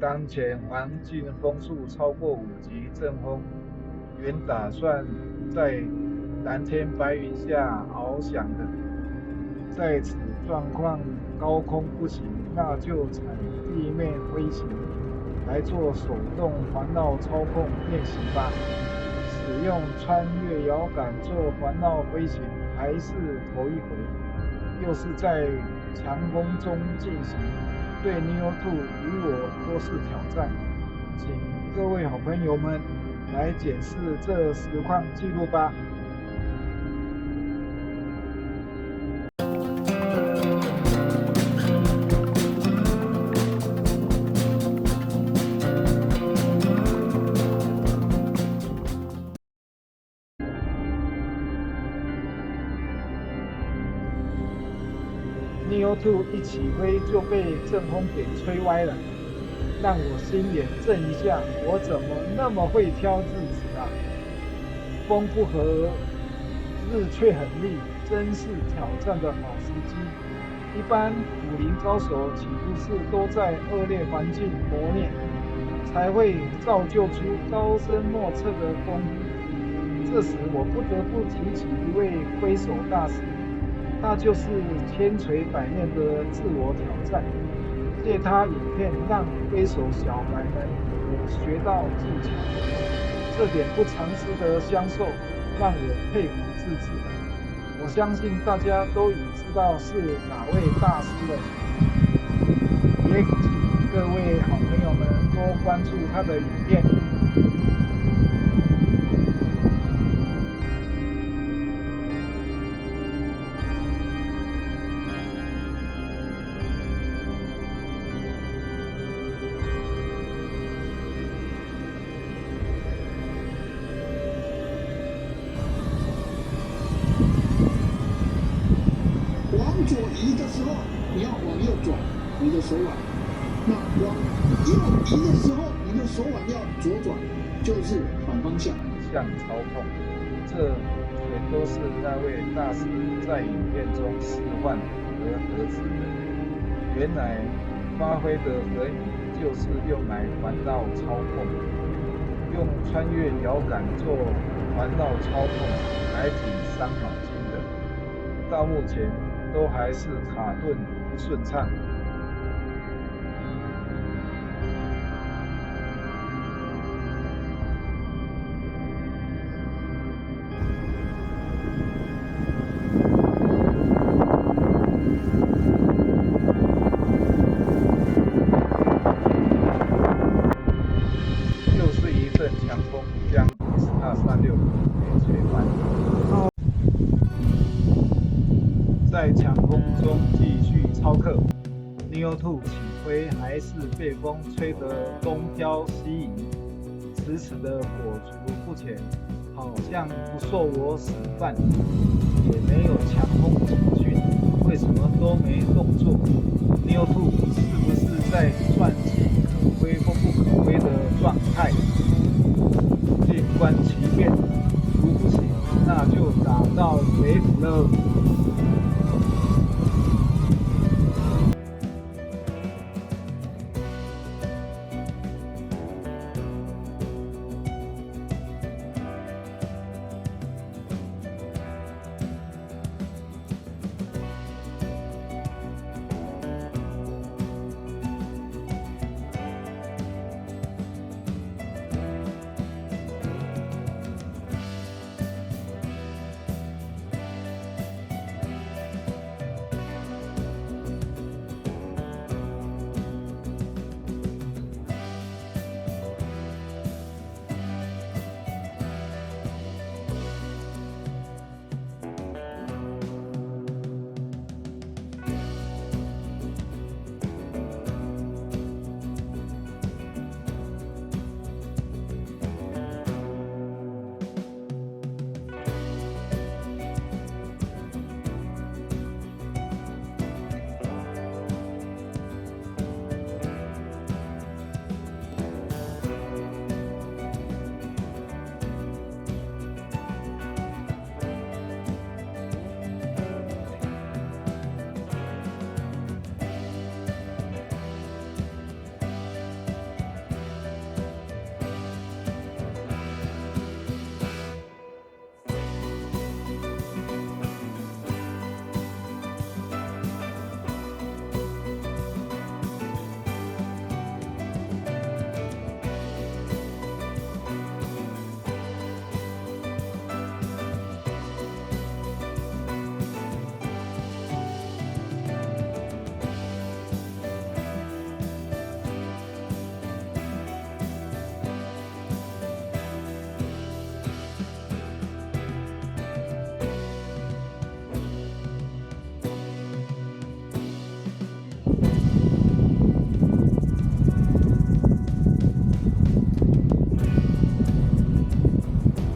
当前环境风速超过5级阵风，原打算在蓝天白云下翱翔的。在此状况高空不行，那就采地面飞行来做手动环绕操控练习吧。使用穿越摇杆做环绕飞行还是头一回，又是在强风中进行，对 Neo2 与我都是挑战。请各位好朋友们来检视这实况记录吧。Neo2 一起飞就被阵风给吹歪了，让我心也震一下，我怎么那么会挑日子啊？风不和，日却很厉，真是挑战的好时机。一般武林高手岂不是都在恶劣环境磨练，才会造就出高深莫测的功夫？这时我不得不提起一位挥手大师，他就是千锤百炼的自我挑战，借他影片让挥手小白们也学到技巧，这点不藏私的享受让我佩服至极。我相信大家都已知道是哪位大师了，也请各位好朋友们多关注他的影片。往左移的时候，你要往右转，你的手腕；那往右移的时候，你的手腕要左转，就是反方向。像操控，这全都是那位大师在影片中示范而得知的。原来发挥的人影就是用来环绕操控，用穿越摇杆做环绕操控，还挺伤脑筋的。到目前都还是卡顿不顺畅。又是一阵强风将 SR36给吹翻，在强风中继续操课。Neo2 起飞还是被风吹得东飘西移，迟迟的裹足不前，好像不受我使唤，也没有强风警讯，为什么都没动作 ？Neo2 是不是在算计可飞或不可飞的状态？静观其变，如不行，那就打道回府了。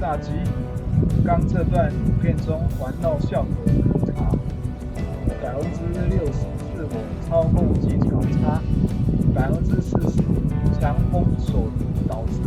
下集刚这段影片中环绕效果很差，60%是我操控技巧差，40%强风手毒导致。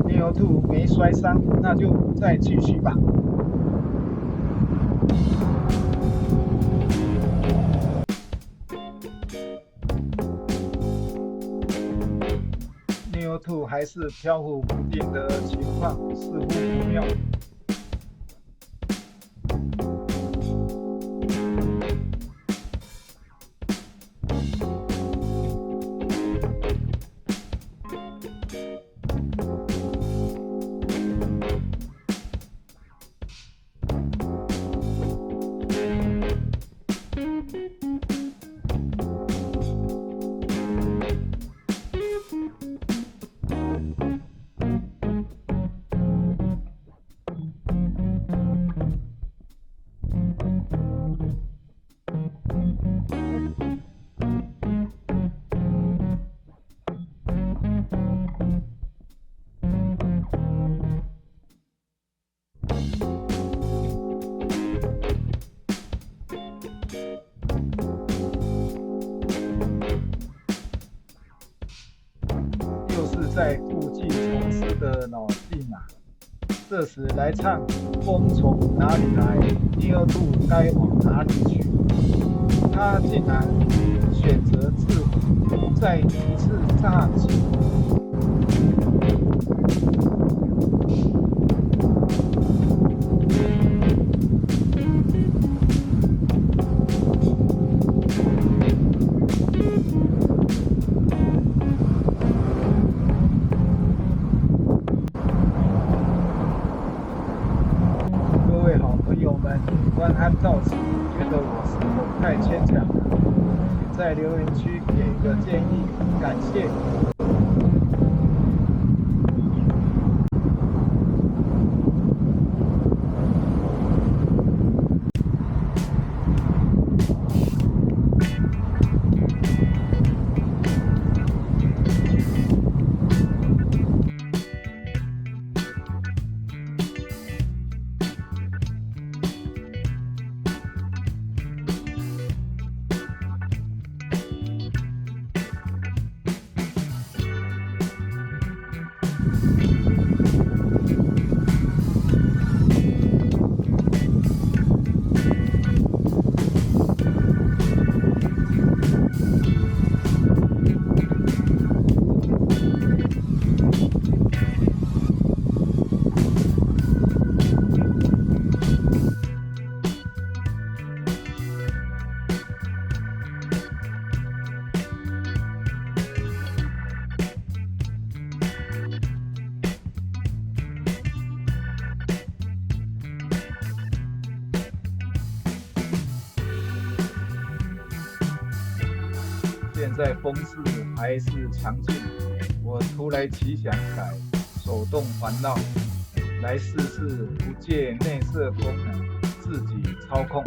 Neo2没摔伤，那就再继续吧。Neo2还是飘忽不定的情况，似乎不妙。在故技重施的脑筋啊！这时来唱风从哪里来 ，Neo2该往哪里去？他竟然选择自毁，再一次炸起。观看到此，觉得我是否太牵强了？请在留言区给个建议，感谢。现在风势还是强劲，我突来奇想改手动环绕，来试试不借内设功能自己操控。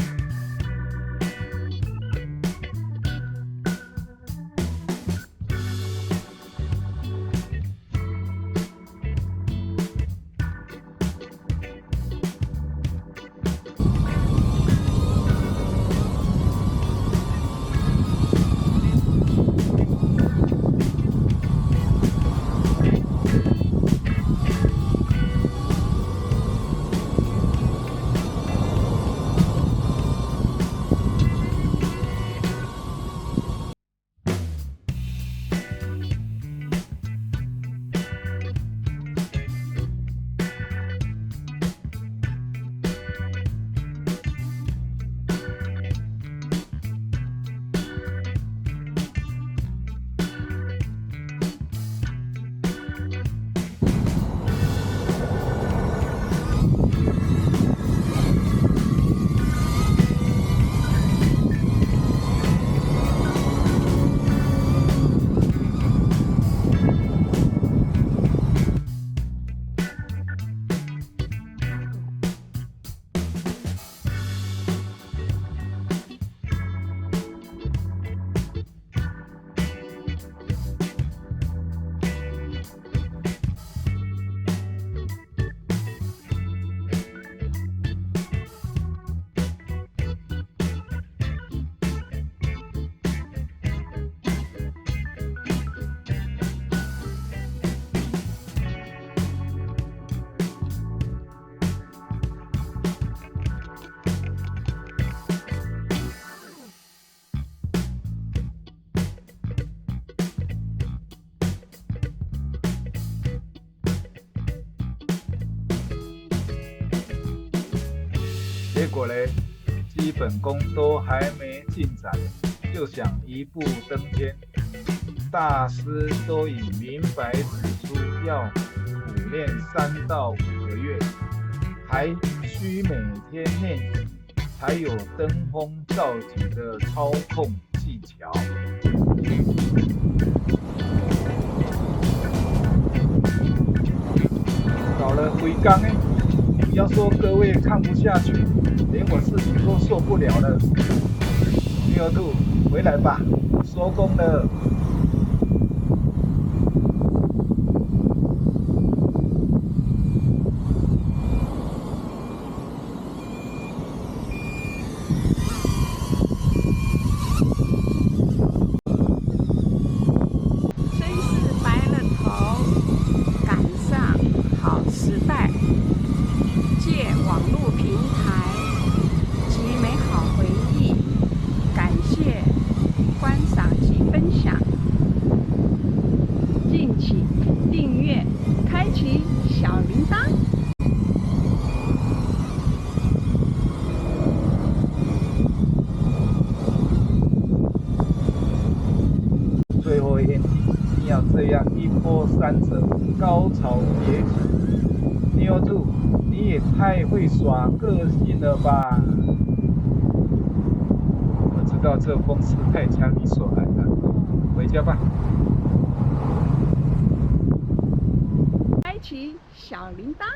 结果嘞，基本功都还没进展，就想一步登天。大师都已明白指出要苦练3到5个月，还需每天练习，才有登峰造极的操控技巧。搞了回缸哎，不要说各位看不下去，连我自己都受不了了。牛兔，回来吧，收工了。虽是白了头，赶上好时代，借网络平台及美好回忆，感谢观赏及分享，敬请订阅，开启小铃铛。最后一天一定要这样一波三折，高潮迭起。牛兔，你也太会耍个性了吧！我知道这风是太强你所来的，回家吧。开启小铃铛。